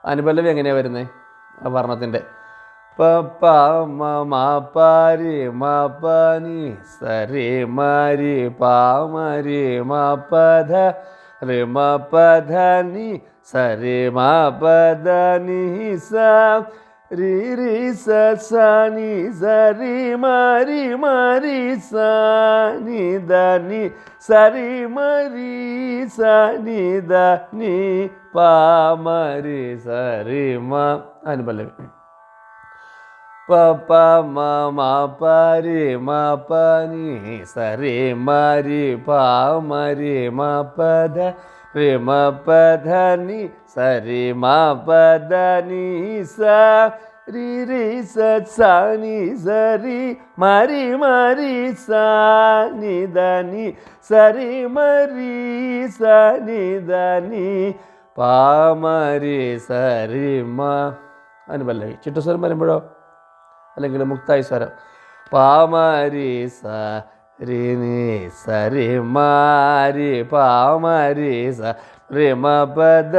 അനുപല്ലവി എങ്ങനെയാണ് വരുന്നത് വർണ്ണത്തിൻ്റെ? പ പ മ മ പ രി മ പ നി സ രി മ രി പ മ രി മ പ ധ രി മ പ ധ നി സ രി മ പ ധ നി സ രി രി സ സ നി സ രി മ രി സ നി ധ നി സ രി മ രി സ നി ധ നി പ മ രി സ രി മ. അനുപല്ലവി പ പ മ മ പ രി മ പ നി സ രി മ രി പ മ രി മ പ ധ രി മ പ ധ നി സ രി മ പ ധ നി സ രി രി സ സ നി സ രി മ രി സ നി ധ നി സ രി മ രി സ നി ധ നി പ മ രി സ രി മ. അനുപല്ലവി ചുട്ടുസ്വരം വരുമ്പോഴോ അല്ലെങ്കിൽ മുക്തായി സ്വരം പാമരി സ രി നി സ രി മ രി പ മ രി സ രി മ പ ധ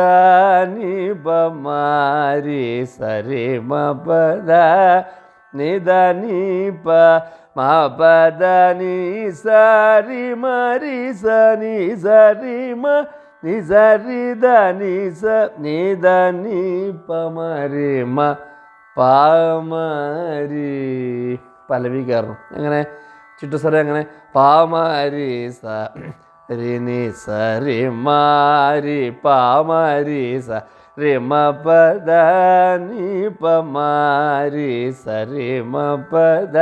നി പ മ രി സ രി മ പ ധ നി ധ നി പ മ പ ധ നി സ രി മ രി സ നി സ രി മ നി സ രി ധ നി സ നി ധ നി പ മ രി മ പാമരി. പല്ലവി കയറണം എങ്ങനെ? ചുറ്റുസ്വരം എങ്ങനെ? പാമരി സ രി നി സ രി മ രി പ മ രി സ രി മ പ ധ നി പ മ രി സ രി മ പ ധ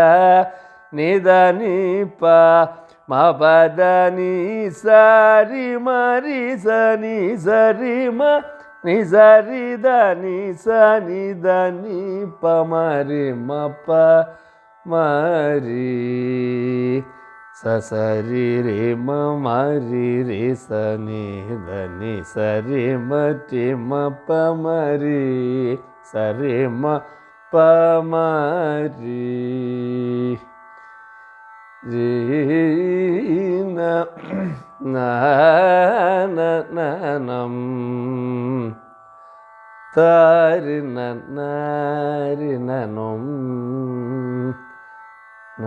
നി ധ നി പ മ പ ധ നി സ രി മ രി സ നി സ രി മ നി സ രി ധ നി സ നി ധ നി പ മ രി മ പ മ രി സ സ രി രി മ മ രി രി സ നി ധ നി സ രി മ രി മ പ മ രി സ രി മ പ മ രി രി ന ന ന ന നം ത രി ന ന രി ന നം ന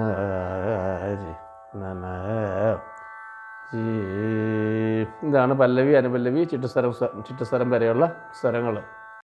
രി ന ന ജി. ഇതാണ് പല്ലവി അനുപല്ലവി ചുറ്റുസ്വരം വരെയുള്ള സ്വരങ്ങൾ.